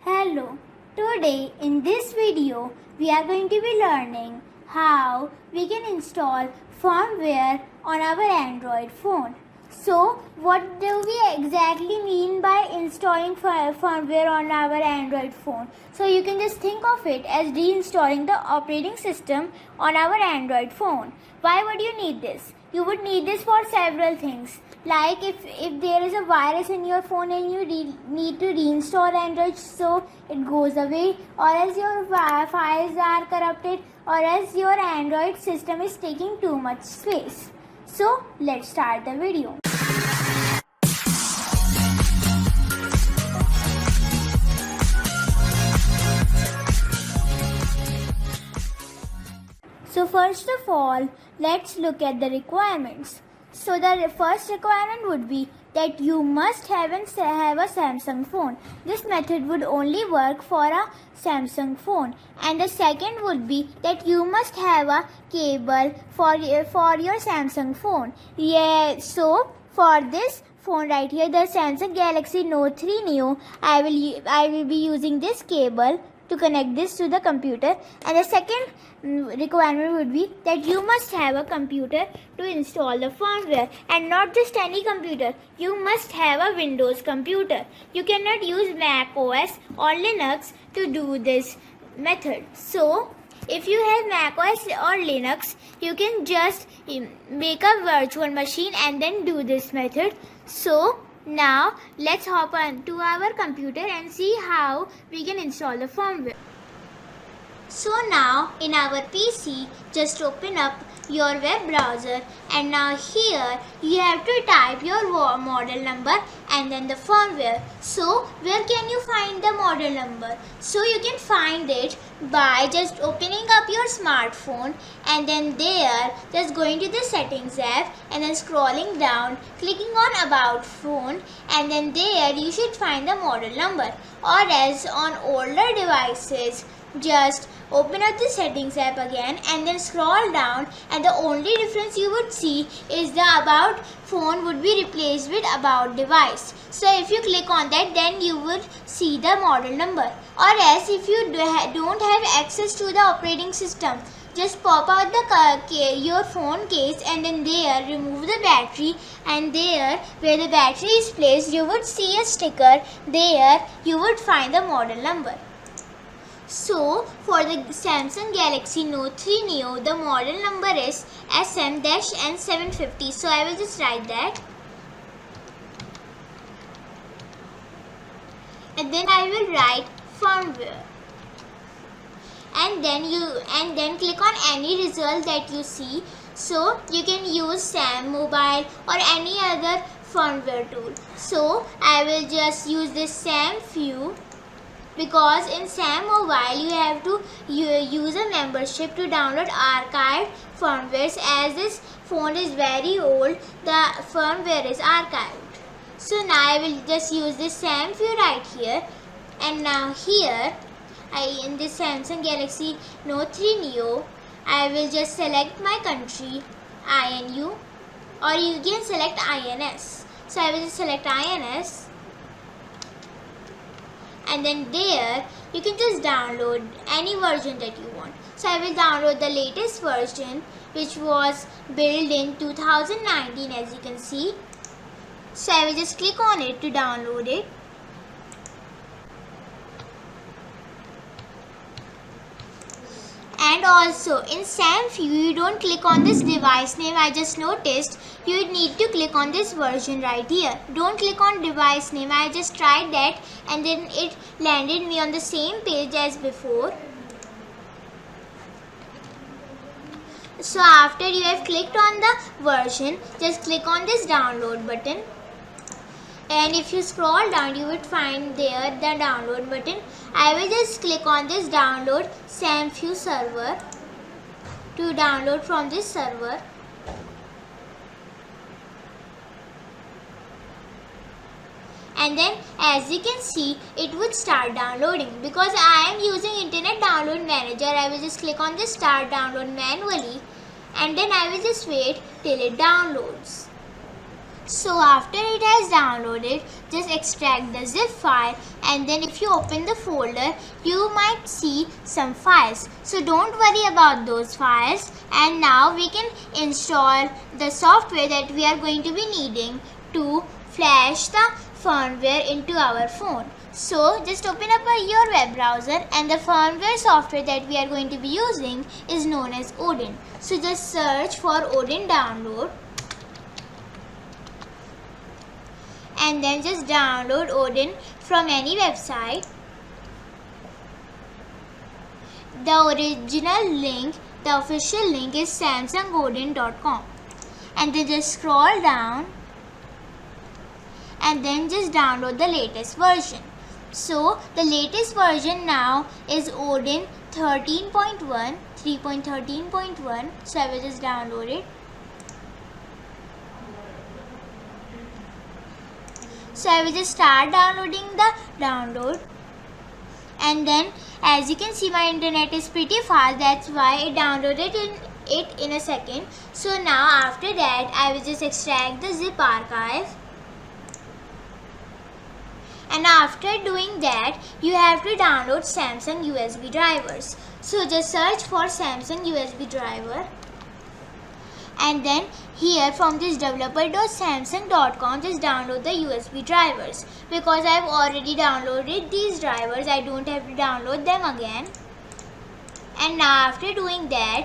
Hello, today in this video we are going to be learning how we can install firmware on our Android phone. So what do we exactly mean by installing firmware on our Android phone? So you can just think of it as reinstalling the operating system on our Android phone. Why would you need this? You would need this for several things. Like if there is a virus in your phone and you need to reinstall Android so it goes away, or as your files are corrupted, or as your Android system is taking too much space. So let's start the video. So first of all, let's look at the requirements. So the first requirement would be that you must have a Samsung phone. This method would only work for a Samsung phone. And the second would be that you must have a cable for your Samsung phone. Yeah, so for this phone right here, the Samsung Galaxy Note 3 Neo, I will be using this cable to connect this to the computer. And the second requirement would be that you must have a computer to install the firmware, and not just any computer. You must have a Windows computer. You cannot use Mac OS or Linux to do this method. So if you have Mac OS or Linux, you can just make a virtual machine and then do this method. So now let's hop on to our computer and see how we can install the firmware. So now in our PC, just open up your web browser, and now here you have to type your model number and then the firmware. So where can you find the model number? So you can find it by just opening up your smartphone, and then there just going to the settings app and then scrolling down, clicking on about phone, and then there you should find the model number. Or as on older devices, just open up the settings app again and then scroll down, and the only difference you would see is the about phone would be replaced with about device. So if you click on that, then you would see the model number. Or else if you don't have access to the operating system, just pop out your phone case and then there remove the battery, and there where the battery is placed you would see a sticker. There you would find the model number. So for the Samsung Galaxy Note 3 Neo, the model number is SM-N750. So I will just write that, and then I will write firmware, and then click on any result that you see. So you can use Sam Mobile or any other firmware tool. So I will just use this Sam Few, because in Sam Mobile you have to use a membership to download archived firmwares. As this phone is very old, the firmware is archived. So now I will just use this Sam Few right here, and now here in this Samsung Galaxy Note 3 Neo, I will just select my country, INU, or you can select INS. So I will just select INS, and then there you can just download any version that you want. So I will download the latest version, which was built in 2019, as you can see. So I will just click on it to download it. And also in Sam Few you don't click on this device name. I just noticed you need to click on this version right here. Don't click on device name. I just tried that and then it landed me on the same page as before. So after you have clicked on the version, just click on this download button, and if you scroll down you would find there the download button. I will just click on this download Sam Few server to download from this server. And then as you can see it would start downloading. Because I am using Internet Download Manager, I will just click on this start download manually, and then I will just wait till it downloads. So after it has downloaded, just extract the zip file, and then if you open the folder, you might see some files. So don't worry about those files, and now we can install the software that we are going to be needing to flash the firmware into our phone. So just open up your web browser, and the firmware software that we are going to be using is known as Odin. So just search for Odin download, and then just download Odin from any website. The original link, the official link is samsungodin.com, and then just scroll down and then just download the latest version. So the latest version now is Odin 13.1, 3.13.1. So I will just download it. So I will just start downloading the download, and then as you can see, my internet is pretty fast, that's why it downloaded it in a second. So now after that, I will just extract the zip archive, and after doing that, you have to download Samsung USB drivers. So just search for Samsung USB driver, and then here from this developer.samsung.com, just download the USB drivers. Because I have already downloaded these drivers, I don't have to download them again. And now after doing that,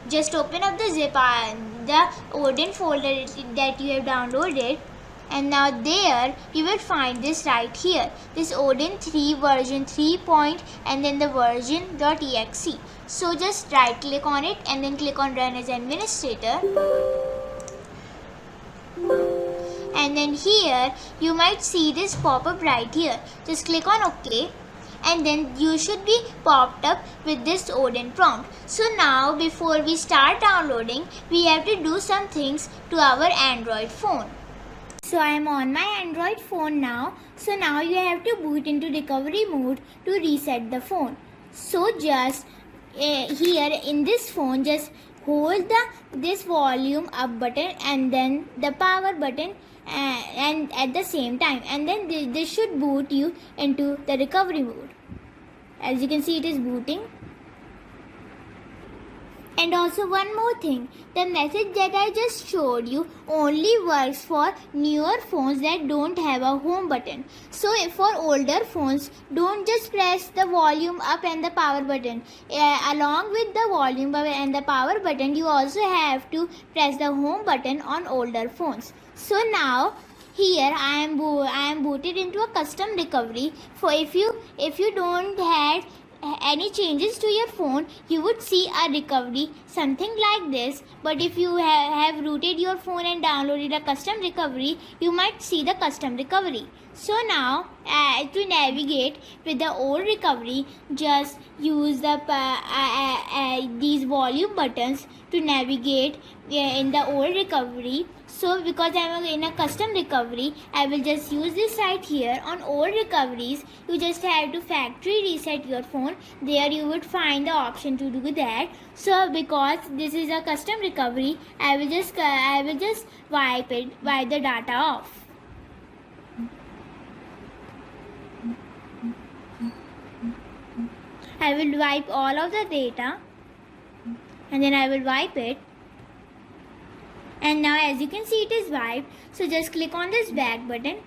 just open up the Odin folder that you have downloaded, and now there you will find this right here, this Odin 3 version 3 point, and then the version.exe. So just right click on it and then click on run as administrator, and then here you might see this pop-up right here. Just click on OK, and then you should be popped up with this Odin prompt. So now before we start downloading, we have to do some things to our Android phone. So I am on my Android phone now. So now you have to boot into recovery mode to reset the phone. So just here in this phone, just hold this volume up button and then the power button and at the same time, and then this should boot you into the recovery mode. As you can see, it is booting. And also one more thing, the method that I just showed you only works for newer phones that don't have a home button. So for older phones, don't just press the volume up and the power button. Along with the volume and the power button, you also have to press the home button on older phones. So now here I am booted into a custom recovery. For if you don't have any changes to your phone, you would see a recovery something like this. But if you have rooted your phone and downloaded a custom recovery, you might see the custom recovery. So now to navigate with the old recovery, just use these volume buttons to navigate in the old recovery. So because I am in a custom recovery, I will just use this right here. On old recoveries, you just have to factory reset your phone. There you would find the option to do that. So because this is a custom recovery, I will just wipe the data off. I will wipe all of the data, and then I will wipe it. And now as you can see, it is wiped. So just click on this back button.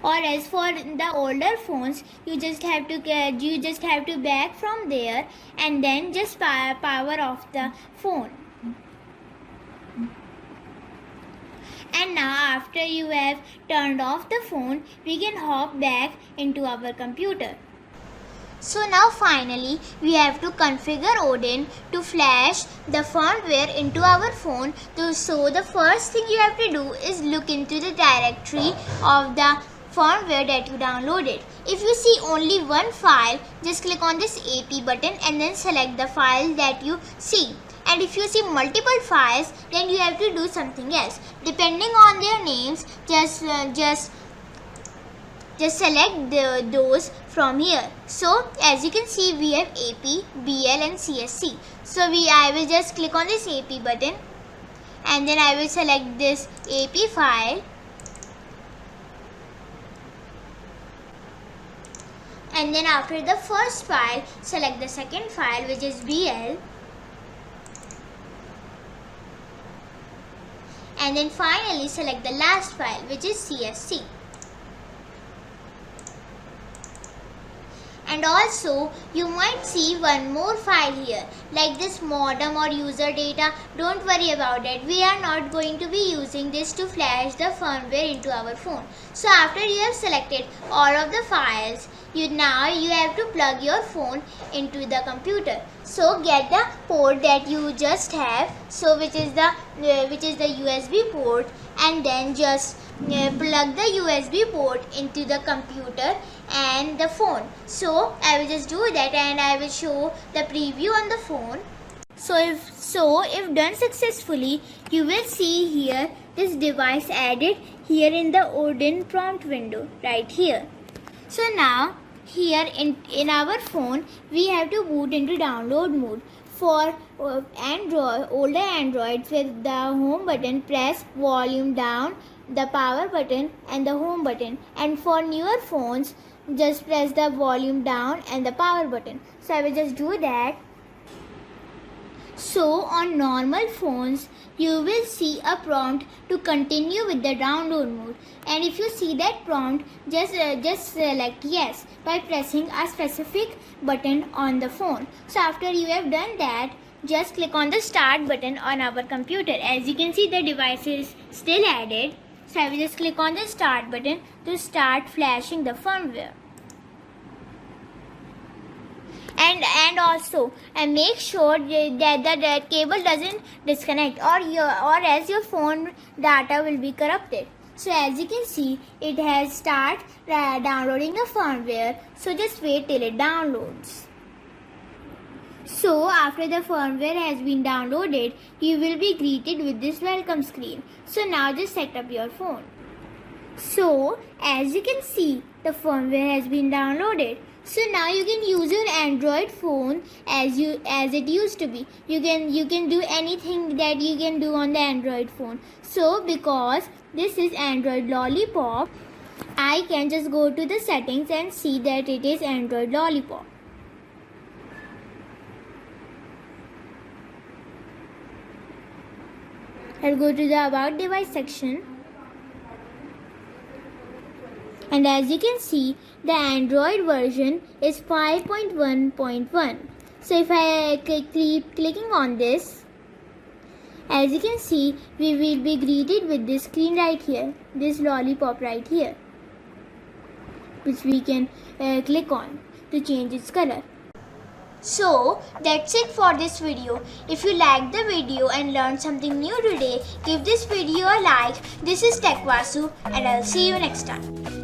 Or as for the older phones, you just have to back from there and then just power off the phone. And now after you have turned off the phone, we can hop back into our computer. So now finally we have to configure Odin to flash the firmware into our phone. So the first thing you have to do is look into the directory of the firmware that you downloaded. If you see only one file, just click on this AP button and then select the file that you see. And if you see multiple files, then you have to do something else. Depending on their names, just select those from here. So as you can see, we have AP, BL and CSC. So I will just click on this AP button, and then I will select this AP file, and then after the first file select the second file, which is BL, and then finally select the last file, which is CSC. And also you might see one more file here, like this modem or user data. Don't worry about it. We are not going to be using this to flash the firmware into our phone. So after you have selected all of the files, you have to plug your phone into the computer. So get the port that you just have, so which is the USB port, and then just plug the USB port into the computer and the phone. So I will just do that, and I will show the preview on the phone. So if done successfully, you will see here this device added here in the Odin prompt window right here. So now here in our phone we have to boot into download mode. For older Androids, with the home button, press volume down, the power button and the home button, and for newer phones just press the volume down and the power button. So I will just do that. So on normal phones you will see a prompt to continue with the download mode, and if you see that prompt, just select yes by pressing a specific button on the phone. So after you have done that, just click on the start button on our computer. As you can see, the device is still added. So I will just click on the start button to start flashing the firmware. And also make sure that the cable doesn't disconnect, or else your phone data will be corrupted. So as you can see, it has started downloading the firmware. So just wait till it downloads. So after the firmware has been downloaded, you will be greeted with this welcome screen. So now just set up your phone. So as you can see, the firmware has been downloaded. So now you can use your Android phone as it used to be. You can do anything that you can do on the Android phone. So because this is Android Lollipop, I can just go to the settings and see that it is Android Lollipop. I'll go to the About Device section. And as you can see, the Android version is 5.1.1. So if I keep clicking on this, as you can see, we will be greeted with this screen right here, this lollipop right here, which we can click on to change its color. So that's it for this video. If you liked the video and learned something new today, give this video a like. This is TechVasu, and I'll see you next time.